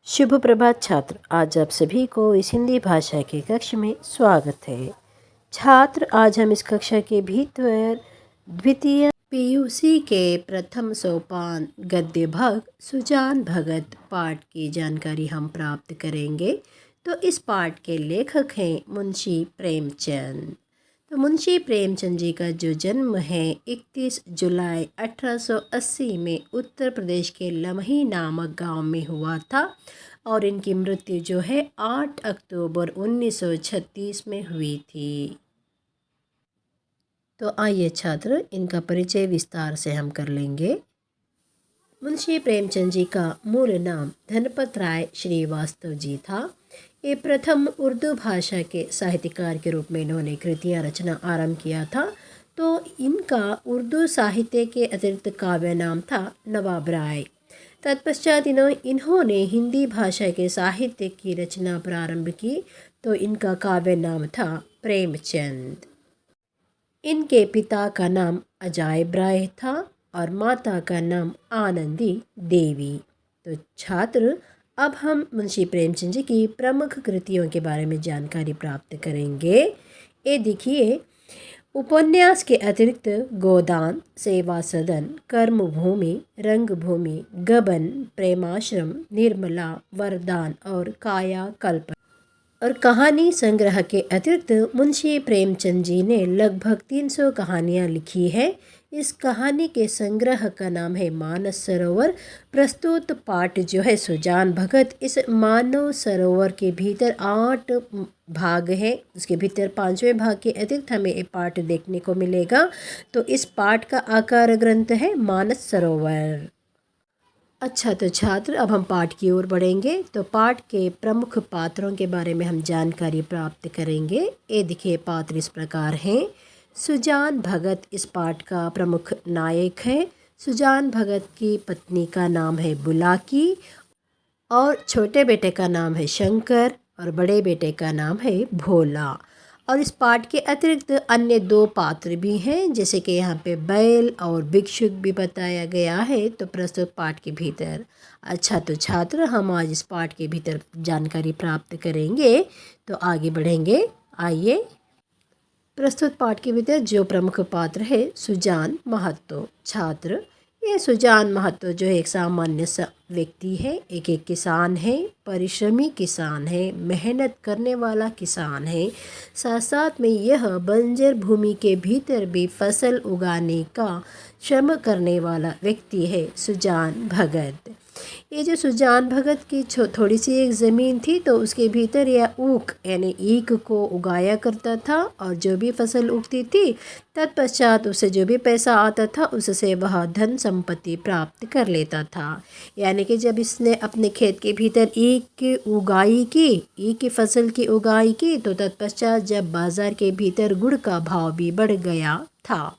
शुभ प्रभात छात्र। आज आप सभी को इस हिंदी भाषा के कक्षा में स्वागत है। छात्र, आज हम इस कक्षा के भीतर द्वितीय पीयूसी के प्रथम सोपान गद्य भाग सुजान भगत पाठ की जानकारी हम प्राप्त करेंगे। तो इस पाठ के लेखक हैं मुंशी प्रेमचंद। तो मुंशी प्रेमचंद जी का जो जन्म है 31 जुलाई 1880 में उत्तर प्रदेश के लमही नामक गांव में हुआ था और इनकी मृत्यु जो है 8 अक्टूबर 1936 में हुई थी। तो आइए छात्र, इनका परिचय विस्तार से हम कर लेंगे। मुंशी प्रेमचंद जी का मूल नाम धनपत राय श्रीवास्तव जी था। ये प्रथम उर्दू भाषा के साहित्यकार के रूप में इन्होंने कृतियाँ रचना आरंभ किया था। तो इनका उर्दू साहित्य के अतिरिक्त काव्य नाम था नवाब राय। तत्पश्चात इन्होंने हिंदी भाषा के साहित्य की रचना प्रारंभ की। तो इनका काव्य नाम था प्रेमचंद। इनके पिता का नाम अजायब राय था और माता का नाम आनंदी देवी। तो छात्र, अब हम मुंशी प्रेमचंद जी की प्रमुख कृतियों के बारे में जानकारी प्राप्त करेंगे। ये देखिए, उपन्यास के अतिरिक्त गोदान, सेवा सदन, कर्मभूमि, रंगभूमि, गबन, प्रेमाश्रम, निर्मला, वरदान और कायाकल्प और कहानी संग्रह के अतिरिक्त मुंशी प्रेमचंद जी ने लगभग 300 कहानियाँ लिखी है। इस कहानी के संग्रह का नाम है मानस सरोवर। प्रस्तुत पाठ जो है सुजान भगत। इस मानव सरोवर के भीतर 8 भाग है। उसके भीतर 5वें भाग के अतिरिक्त हमें ये पाठ देखने को मिलेगा। तो इस पाठ का आकार ग्रंथ है मानस सरोवर। अच्छा, तो छात्र, अब हम पाठ की ओर बढ़ेंगे। तो पाठ के प्रमुख पात्रों के बारे में हम जानकारी प्राप्त करेंगे। ये देखिए, पात्र इस प्रकार हैं। सुजान भगत इस पाठ का प्रमुख नायक है। सुजान भगत की पत्नी का नाम है बुलाकी और छोटे बेटे का नाम है शंकर और बड़े बेटे का नाम है भोला। और इस पाठ के अतिरिक्त अन्य 2 पात्र भी हैं, जैसे कि यहाँ पे बैल और भिक्षुक भी बताया गया है तो प्रस्तुत पाठ के भीतर। अच्छा, तो छात्र, हम आज इस पाठ के भीतर जानकारी प्राप्त करेंगे। तो आगे बढ़ेंगे। आइए, प्रस्तुत पाठ के भीतर जो प्रमुख पात्र है सुजान महतो। छात्र, ये सुजान महतो जो है एक सामान्य सा व्यक्ति है। एक किसान है, परिश्रमी किसान है, मेहनत करने वाला किसान है। साथ साथ में यह बंजर भूमि के भीतर भी फसल उगाने का श्रम करने वाला व्यक्ति है सुजान भगत। ये जो सुजान भगत की थोड़ी सी एक ज़मीन थी तो उसके भीतर यह ऊख यानी ईख को उगाया करता था और जो भी फसल उगती थी तत्पश्चात उसे जो भी पैसा आता था उससे वह धन संपत्ति प्राप्त कर लेता था। यानी कि जब इसने अपने खेत के भीतर ईख की उगाई की, ईख की फसल की उगाई की, तो तत्पश्चात जब बाज़ार के भीतर गुड़ का भाव भी बढ़ गया था।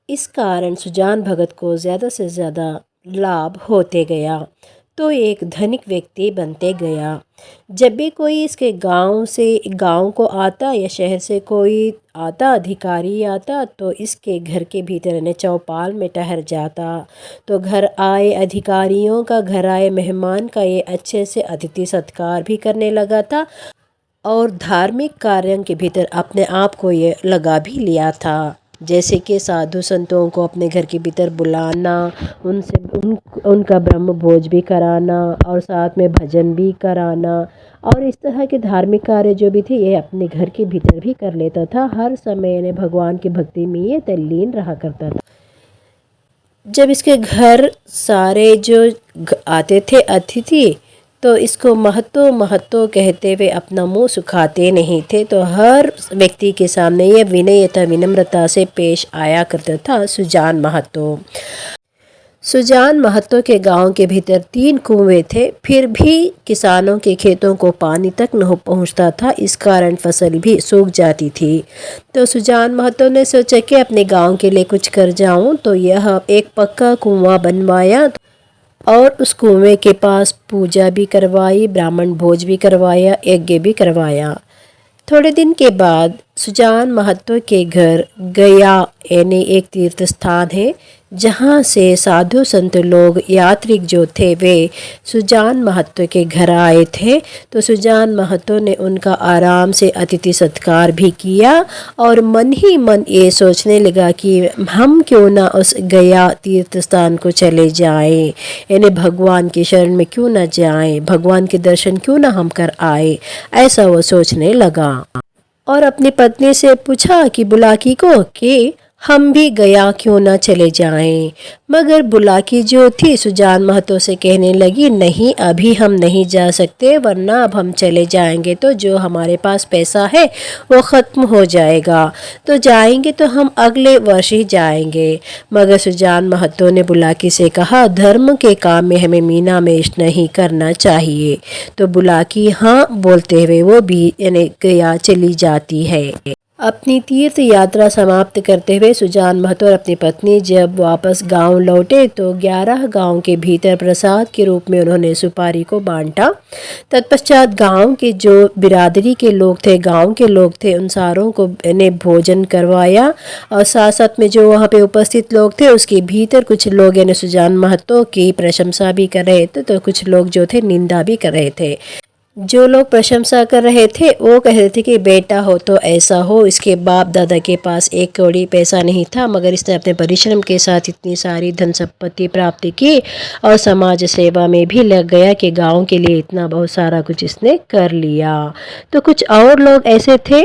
इस कारण सुजान भगत को ज़्यादा से ज़्यादा लाभ होते गया तो एक धनिक व्यक्ति बनते गया। जब भी कोई इसके गांव को आता या शहर से कोई आता, अधिकारी आता, तो इसके घर के भीतर यानी चौपाल में ठहर जाता। तो घर आए अधिकारियों का, घर आए मेहमान का ये अच्छे से अतिथि सत्कार भी करने लगा था और धार्मिक कार्यों के भीतर अपने आप को ये लगा भी लिया था। जैसे कि साधु संतों को अपने घर के भीतर बुलाना, उनका ब्रह्म भोज भी कराना और साथ में भजन भी कराना और इस तरह के धार्मिक कार्य जो भी थे ये अपने घर के भीतर भी कर लेता था। हर समय ने भगवान की भक्ति में ये तल्लीन रहा करता था। जब इसके घर सारे जो आते थे अतिथि तो इसको महतो कहते हुए अपना मुंह सुखाते नहीं थे। तो हर व्यक्ति के सामने ये विनयता विनम्रता से पेश आया करता था सुजान महतो। सुजान महतो के गांव के भीतर 3 कुएं थे, फिर भी किसानों के खेतों को पानी तक न पहुंचता था। इस कारण फसल भी सूख जाती थी। तो सुजान महतो ने सोचा कि अपने गांव के लिए कुछ कर जाऊं। तो यह एक पक्का कुआं बनवाया और उस कुएं के पास पूजा भी करवाई, ब्राह्मण भोज भी करवाया, यज्ञ भी करवाया। थोड़े दिन के बाद सुजान महतो के घर गया यानी एक तीर्थ स्थान है जहाँ से साधु संत लोग यात्रिक जो थे वे सुजान महतो के घर आए थे। तो सुजान महतो ने उनका आराम से अतिथि सत्कार भी किया और मन ही मन ये सोचने लगा कि हम क्यों ना उस गया तीर्थ स्थान को चले जाएं, यानी भगवान की शरण में क्यों ना जाएं, भगवान के दर्शन क्यों ना हम कर आए, ऐसा वो सोचने लगा। और अपनी पत्नी से पूछा कि बुलाकी को कि हम भी गया क्यों ना चले जाएं। मगर बुलाकी जो थी सुजान महतो से कहने लगी, नहीं अभी हम नहीं जा सकते, वरना अब हम चले जाएंगे तो जो हमारे पास पैसा है वो ख़त्म हो जाएगा, तो जाएंगे तो हम अगले वर्ष ही जाएंगे। मगर सुजान महतो ने बुलाकी से कहा, धर्म के काम में हमें मीना मेष नहीं करना चाहिए। तो बुलाकी हाँ बोलते हुए वो भी यानी गया चली जाती है। अपनी तीर्थ यात्रा समाप्त करते हुए सुजान महतो और अपनी पत्नी जब वापस गांव लौटे तो 11 गांव के भीतर प्रसाद के रूप में उन्होंने सुपारी को बांटा। तत्पश्चात गांव के जो बिरादरी के लोग थे, गांव के लोग थे, उन सारों को ने भोजन करवाया और साथ साथ में जो वहाँ पे उपस्थित लोग थे उसके भीतर कुछ लोग यानी सुजान महतो की प्रशंसा भी कर रहे थे तो कुछ लोग जो थे निंदा भी कर रहे थे। जो लोग प्रशंसा कर रहे थे वो कह रहे थे कि बेटा हो तो ऐसा हो, इसके बाप दादा के पास एक कौड़ी पैसा नहीं था मगर इसने अपने परिश्रम के साथ इतनी सारी धन संपत्ति प्राप्त की और समाज सेवा में भी लग गया कि गांव के लिए इतना बहुत सारा कुछ इसने कर लिया। तो कुछ और लोग ऐसे थे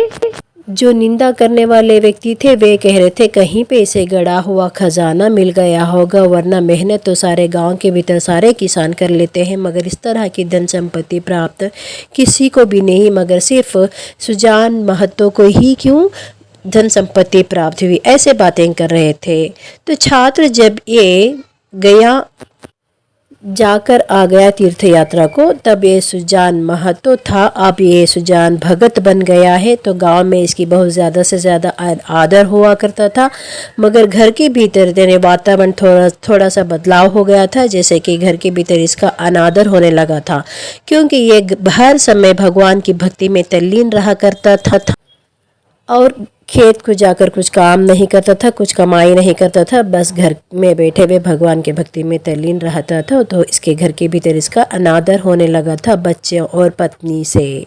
जो निंदा करने वाले व्यक्ति थे, वे कह रहे थे कहीं पे इसे गड़ा हुआ खजाना मिल गया होगा, वरना मेहनत तो सारे गांव के भीतर सारे किसान कर लेते हैं मगर इस तरह की धन संपत्ति प्राप्त किसी को भी नहीं, मगर सिर्फ सुजान महतो को ही क्यों धन संपत्ति प्राप्त हुई, ऐसे बातें कर रहे थे। तो छात्र जब ये गया जाकर आ गया तीर्थ यात्रा को, तब ये सुजान महतो था, अब ये सुजान भगत बन गया है। तो गांव में इसकी बहुत ज़्यादा से ज़्यादा आदर हुआ करता था मगर घर के भीतर यानी वातावरण थोड़ा सा बदलाव हो गया था, जैसे कि घर के भीतर इसका अनादर होने लगा था क्योंकि ये हर समय भगवान की भक्ति में तल्लीन रहा करता था और खेत को जाकर कुछ काम नहीं करता था, कुछ कमाई नहीं करता था, बस घर में बैठे हुए भगवान के भक्ति में तल्लीन रहता था। तो इसके घर के भीतर इसका अनादर होने लगा था बच्चों और पत्नी से।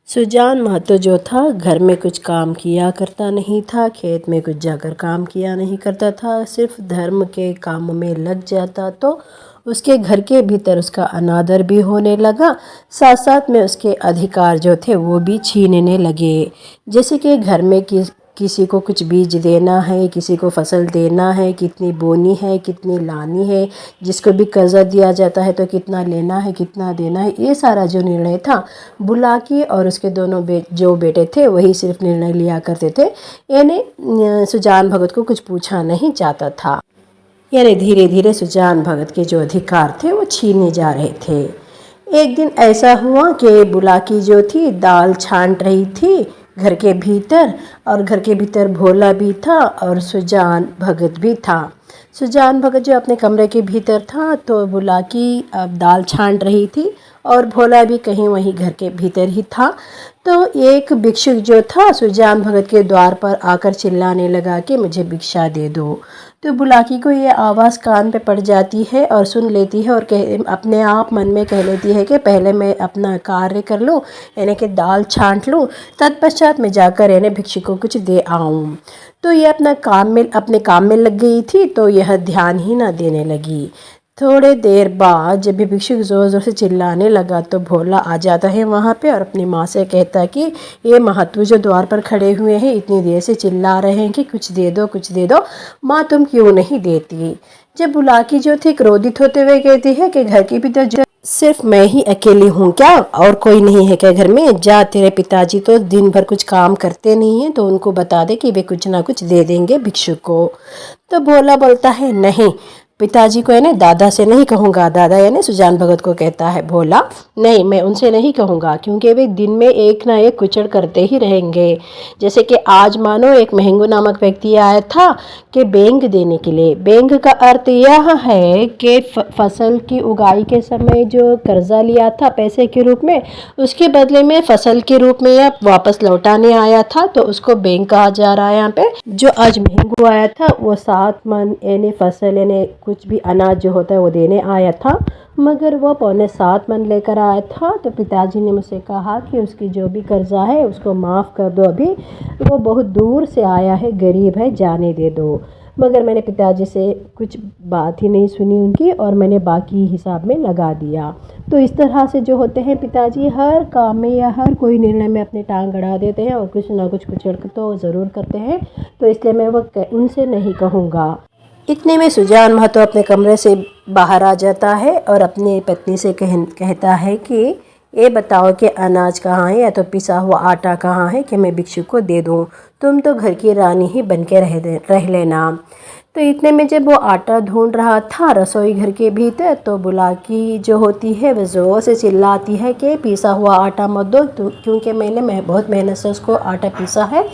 सुजान महतो जो था घर में कुछ काम किया करता नहीं था, खेत में कुछ जाकर काम किया नहीं करता था, सिर्फ धर्म के काम में लग जाता। तो उसके घर के भीतर उसका अनादर भी होने लगा, साथ साथ में उसके अधिकार जो थे वो भी छीनने लगे। जैसे कि घर में किसी को कुछ बीज देना है, किसी को फसल देना है, कितनी बोनी है, कितनी लानी है, जिसको भी कर्जा दिया जाता है तो कितना लेना है, कितना देना है, ये सारा जो निर्णय था बुलाकी और उसके दोनों जो बेटे थे वही सिर्फ निर्णय लिया करते थे, यानी सुजान भगत को कुछ पूछा नहीं जाता था। यानी धीरे धीरे सुजान भगत के जो अधिकार थे वो छीने जा रहे थे। एक दिन ऐसा हुआ कि बुलाकी जो थी दाल छान रही थी घर के भीतर और घर के भीतर भोला भी था और सुजान भगत भी था। सुजान भगत जो अपने कमरे के भीतर था तो बुलाकी अब दाल छान रही थी और भोला भी कहीं वहीं घर के भीतर ही था। तो एक भिक्षुक जो था सुजान भगत के द्वार पर आकर चिल्लाने लगा कि मुझे भिक्षा दे दो। तो बुलाकी को ये आवाज़ कान पे पड़ जाती है और सुन लेती है और अपने आप मन में कह लेती है कि पहले मैं अपना कार्य कर लूँ, यानी कि दाल छांट लूँ, तत्पश्चात मैं जाकर यानी भिक्षुक को कुछ दे आऊँ। तो ये अपने काम में लग गई थी, तो यह ध्यान ही ना देने लगी। थोड़े देर बाद जब भी भिक्षुक ज़ोर ज़ोर से चिल्लाने लगा तो भोला आ जाता है वहाँ पे और अपनी माँ से कहता है कि ये महात्मा जो द्वार पर खड़े हुए हैं इतनी देर से चिल्ला रहे हैं कि कुछ दे दो, कुछ दे दो, माँ तुम क्यों नहीं देती। जब बुलाकी जो थी क्रोधित होते हुए कहती है कि घर के भीतर जो सिर्फ मैं ही अकेली हूँ क्या, और कोई नहीं है क्या घर में, जा तेरे पिताजी तो दिन भर कुछ काम करते नहीं हैं तो उनको बता दे कि वे कुछ ना कुछ दे देंगे भिक्षुक को। तो भोला बोलता है नहीं, पिताजी को यानी दादा से नहीं कहूँगा। दादा यानी सुजान भगत को कहता है भोला, नहीं मैं उनसे नहीं कहूँगा, क्योंकि वे दिन में एक ना एक कुचड़ करते ही रहेंगे। जैसे कि आज मानो एक महंगू नामक व्यक्ति आया था कि बेंग देने के लिए। बेंग का अर्थ यह है कि फसल की उगाई के समय जो कर्जा लिया था पैसे के रूप में, उसके बदले में फसल के रूप में या वापस लौटाने आया था, तो उसको बेंग कहा जा रहा है। यहाँ पे जो आज महंगू आया था वो 7 मन यानी फसल यानी कुछ भी अनाज जो होता है वो देने आया था, मगर वो 6.25 मन लेकर आया था। तो पिताजी ने मुझसे कहा कि उसकी जो भी कर्जा है उसको माफ़ कर दो, अभी वो बहुत दूर से आया है, गरीब है, जाने दे दो। मगर मैंने पिताजी से कुछ बात ही नहीं सुनी उनकी, और मैंने बाकी हिसाब में लगा दिया। तो इस तरह से जो होते हैं पिताजी, हर काम में या हर कोई निर्णय में अपनी टांग अड़ा देते हैं और कुछ ना कुछ कुचड़ तो ज़रूर करते हैं। तो इसलिए मैं वो उनसे नहीं कहूँगा। इतने में सुजान महतो अपने कमरे से बाहर आ जाता है और अपनी पत्नी से कहता है कि ये बताओ कि अनाज कहाँ है, या तो पिसा हुआ आटा कहाँ है कि मैं भिक्षु को दे दूँ। तुम तो घर की रानी ही बन के रह लेना। तो इतने में जब वो आटा ढूंढ रहा था रसोई घर के भीतर, तो बुलाकी जो होती है वह ज़ोर से चिल्लाती है कि पिसा हुआ आटा मत दो, क्योंकि मैंने बहुत मेहनत से उसको आटा पीसा है,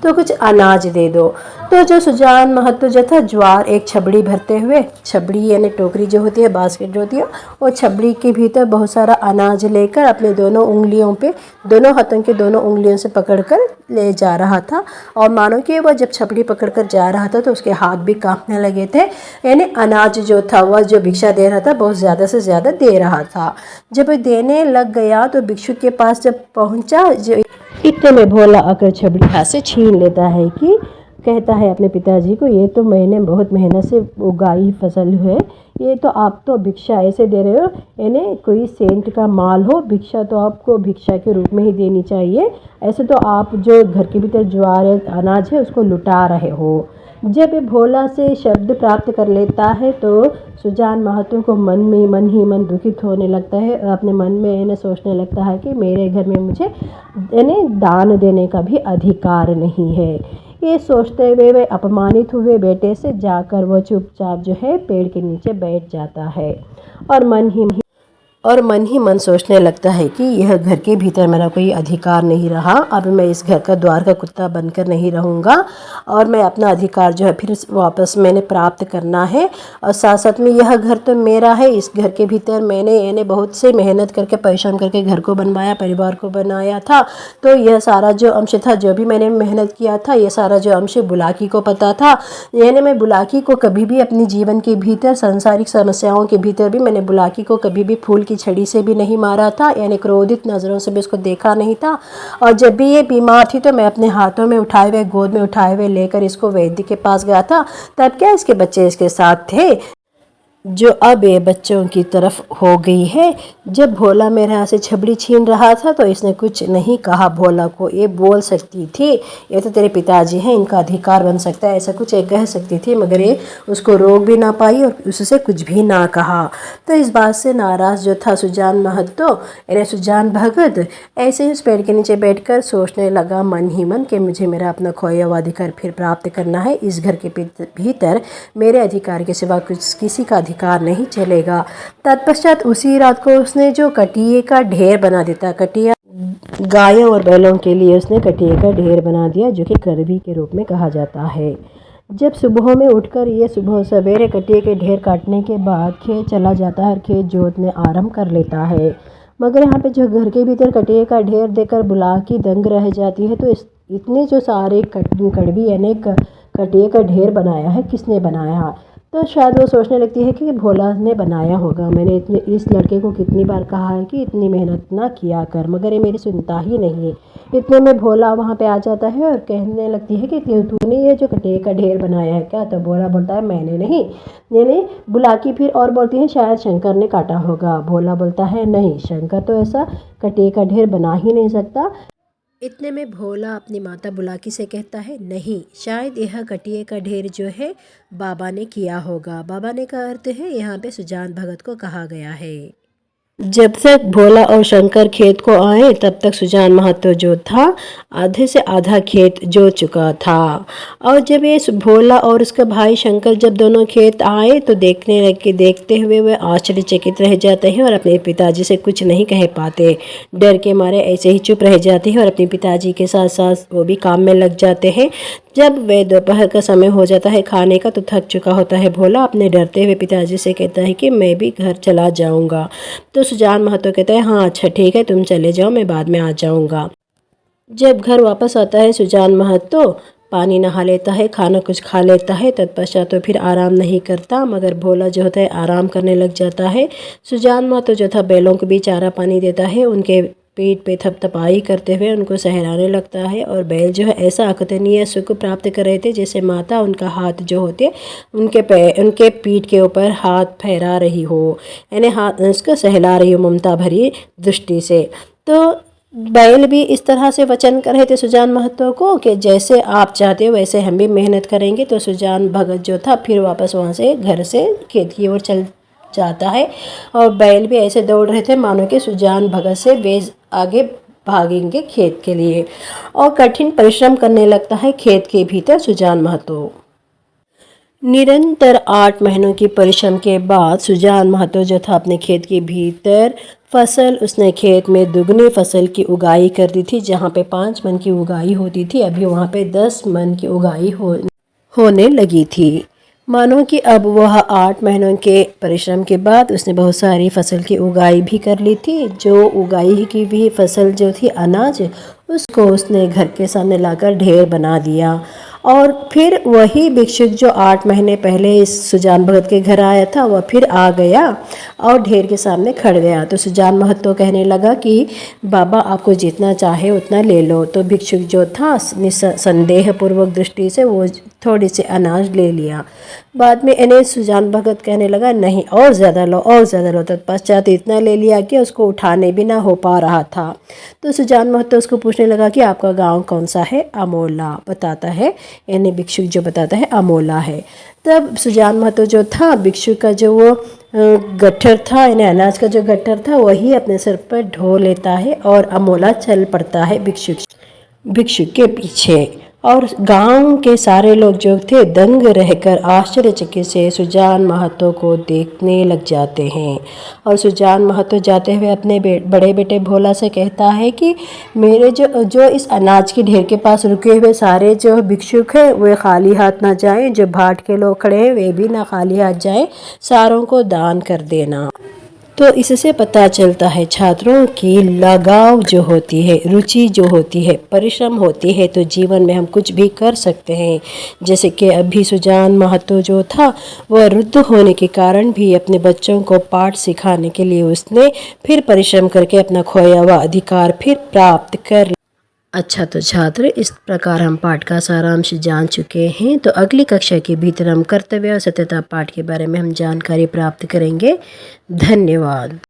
तो कुछ अनाज दे दो। तो जो सुजान महतो जो था ज्वार एक छबड़ी भरते हुए, छबड़ी यानी टोकरी जो होती है, बास्केट जो होती है, वो छबड़ी के भीतर बहुत सारा अनाज लेकर अपने दोनों उंगलियों पे, दोनों हाथों के दोनों उंगलियों से पकड़कर ले जा रहा था। और मानो कि वह जब छबड़ी पकड़कर जा रहा था तो उसके हाथ भी कांपने लगे थे, यानी अनाज जो था वह जो भिक्षा दे रहा था बहुत ज़्यादा से ज़्यादा दे रहा था। जब वह देने लग गया तो भिक्षु के पास जब पहुंचा, जो इतने में भोला आकर छबड़ी हाथ से छीन लेता है कि कहता है अपने पिताजी को, ये तो मैंने बहुत मेहनत से उगाई फसल है, ये तो आप तो भिक्षा ऐसे दे रहे हो, यानी कोई सेंट का माल हो, भिक्षा तो आपको भिक्षा के रूप में ही देनी चाहिए, ऐसे तो आप जो घर के भीतर ज्वार अनाज है उसको लुटा रहे हो। जब भोला से शब्द प्राप्त कर लेता है तो सुजान महतो को मन ही मन दुखित होने लगता है, और अपने मन में इन्हें सोचने लगता है कि मेरे घर में मुझे इन्हें दान देने का भी अधिकार नहीं है। ये सोचते हुए वे अपमानित हुए बेटे से जाकर वो चुपचाप जो है पेड़ के नीचे बैठ जाता है, और मन ही मन सोचने लगता है कि यह घर के भीतर मेरा कोई अधिकार नहीं रहा, अब मैं इस घर का द्वार का कुत्ता बनकर नहीं रहूँगा, और मैं अपना अधिकार जो है फिर वापस मैंने प्राप्त करना है। और साथ साथ में यह घर तो मेरा है, इस घर के भीतर मैंने बहुत से मेहनत करके परिश्रम करके घर को बनवाया, परिवार को बनाया था। तो यह सारा जो अंश था, जो भी मैंने मेहनत किया था, यह सारा जो अंश बुलाकी को पता था। यानी मैं बुलाकी को कभी भी अपने जीवन के भीतर, सांसारिक समस्याओं के भीतर भी मैंने बुलाकी को कभी भी फूल की छड़ी से भी नहीं मारा था, यानी क्रोधित नज़रों से भी उसको देखा नहीं था। और जब भी ये बीमार थी तो मैं अपने हाथों में उठाए हुए, गोद में उठाए हुए लेकर इसको वैद्य के पास गया था। तब क्या इसके बच्चे इसके साथ थे, जो अब ये बच्चों की तरफ हो गई है। जब भोला मेरे यहाँ से छबड़ी छीन रहा था तो इसने कुछ नहीं कहा भोला को। ये बोल सकती थी, ये तो तेरे पिताजी हैं, इनका अधिकार बन सकता है, ऐसा कुछ ये कह सकती थी, मगर ये उसको रोक भी ना पाई और उससे कुछ भी ना कहा। तो इस बात से नाराज़ जो था सुजान महतो यानी सुजान भगत, ऐसे ही उस पेड़ के नीचे बैठकर सोचने लगा मन ही मन कि मुझे मेरा अपना खोया हुआ अधिकार फिर प्राप्त करना है। इस घर के भीतर मेरे अधिकार के सिवा कुछ किसी का अधिकार नहीं चलेगा। तत्पश्चात उसी रात को उसने जो कटिए का ढेर बना देता, कटिया गायों और बैलों के लिए उसने कटिए का ढेर बना दिया, जो कि करवी के रूप में कहा जाता है। जब सुबह में उठकर ये सुबह सवेरे कटिए के ढेर काटने के बाद खेत चला जाता है और खेत जोतने आरंभ कर लेता है। मगर यहाँ पे जो घर के भीतर कटिए का ढेर देकर बुलाकी दंग रह जाती है। तो इतने जो सारे कड़वी यानी कटिए का ढेर बनाया है, किसने बनाया? तो शायद वो सोचने लगती है कि भोला ने बनाया होगा। मैंने इस लड़के को कितनी बार कहा है कि इतनी मेहनत ना किया कर, मगर ये मेरी सुनता ही नहीं है। इतने में भोला वहाँ पे आ जाता है और कहने लगती है कि तूने ये जो कटिए का ढेर बनाया है क्या? तो भोला बोलता है मैंने नहीं। यानी बुलाकी फिर और बोलती है शायद शंकर ने काटा होगा। भोला बोलता है नहीं, शंकर तो ऐसा कटिए का ढेर बना ही नहीं सकता। इतने में भोला अपनी माता बुलाकी से कहता है नहीं, शायद यह कटिए का ढेर जो है बाबा ने किया होगा। बाबा ने का अर्थ है यहाँ पे सुजान भगत को कहा गया है। जब तक भोला और शंकर खेत को आए तब तक सुजान महतो जो था आधे से आधा खेत जोत चुका था। और जब ये भोला और उसका भाई शंकर जब दोनों खेत आए तो देखते हुए वे आश्चर्यचकित रह जाते हैं और अपने पिताजी से कुछ नहीं कह पाते। डर के मारे ऐसे ही चुप रह जाते हैं और अपने पिताजी के साथ साथ वो भी काम में लग जाते हैं। जब वे दोपहर का समय हो जाता है खाने का तो थक चुका होता है भोला अपने डरते हुए पिताजी से कहता है कि मैं भी घर चला जाऊंगा। तो सुजान महतो कहता है हाँ अच्छा ठीक है तुम चले जाओ मैं बाद में आ जाऊंगा। जब घर वापस आता है सुजान महतो पानी नहा लेता है खाना कुछ खा लेता है तत्पश्चात तो फिर आराम नहीं करता मगर भोला जो होता है आराम करने लग जाता है। सुजान महतो जो था बैलों को भी चारा पानी देता है उनके पीठ पे थपथपाई करते हुए उनको सहलाने लगता है और बैल जो है ऐसा अकथनीय सुख प्राप्त कर रहे थे जैसे माता उनका हाथ जो होते उनके पीठ के ऊपर हाथ फहरा रही हो यानी हाथ उसको सहला रही हो ममता भरी दृष्टि से। तो बैल भी इस तरह से वचन कर रहे थे सुजान महतो को कि जैसे आप चाहते हो वैसे हम भी मेहनत करेंगे। तो सुजान भगत जो था फिर वापस वहाँ से घर से खेत की ओर चल जाता है और बैल भी ऐसे दौड़ रहे थे मानो कि सुजान भगत से वे आगे भागेंगे खेत के लिए और कठिन परिश्रम करने लगता है खेत के भीतर सुजान महतो। निरंतर 8 महीनों की परिश्रम के बाद सुजान महतो जो था अपने खेत के भीतर फसल उसने खेत में दुगनी फसल की उगाई कर दी थी। जहाँ पे 5 मन की उगाई होती थी अभी वहाँ पे 10 मन की उगाई होने लगी थी। मानो कि अब वह 8 महीनों के परिश्रम के बाद उसने बहुत सारी फसल की उगाई भी कर ली थी। जो उगाई की हुई फसल जो थी अनाज उसको उसने घर के सामने लाकर ढेर बना दिया। और फिर वही भिक्षुक जो 8 महीने पहले इस सुजान भगत के घर आया था वह फिर आ गया और ढेर के सामने खड़ गया। तो सुजान महतो कहने लगा कि बाबा आपको जितना चाहे उतना ले लो। तो भिक्षुक जो था संदेहपूर्वक दृष्टि से वो थोड़ी सी अनाज ले लिया। बाद में इन्हें सुजान भगत कहने लगा नहीं और ज़्यादा लो और ज़्यादा लो। तत्पश्चात इतना ले लिया कि उसको उठाने भी ना हो पा रहा था। तो सुजान महतो उसको पूछने लगा कि आपका गांव कौन सा है। अमोला बताता है यानी भिक्षुक जो बताता है अमोला है। तब सुजान महतो जो था भिक्षुक का जो वो गट्ठर था यानी अनाज का जो गट्ठर था वही अपने सिर पर ढो लेता है और अमोला चल पड़ता है भिक्षुक के पीछे। और गांव के सारे लोग जो थे दंग रहकर आश्चर्यचकित से सुजान महतो को देखने लग जाते हैं। और सुजान महतो जाते हुए अपने बड़े बेटे भोला से कहता है कि मेरे जो इस अनाज के ढेर के पास रुके हुए सारे जो भिक्षुक हैं वे खाली हाथ ना जाएं, जो भाट के लोग खड़े हैं वे भी ना खाली हाथ जाएं, सारों को दान कर देना। तो इससे पता चलता है छात्रों की लगाव जो होती है रुचि जो होती है परिश्रम होती है तो जीवन में हम कुछ भी कर सकते हैं। जैसे कि अभी सुजान महतो जो था वह वृद्ध होने के कारण भी अपने बच्चों को पाठ सिखाने के लिए उसने फिर परिश्रम करके अपना खोया हुआ अधिकार फिर प्राप्त कर। अच्छा तो छात्र इस प्रकार हम पाठ का सारांश जान चुके हैं। तो अगली कक्षा के भीतर हम कर्तव्य और सत्यता पाठ के बारे में हम जानकारी प्राप्त करेंगे। धन्यवाद।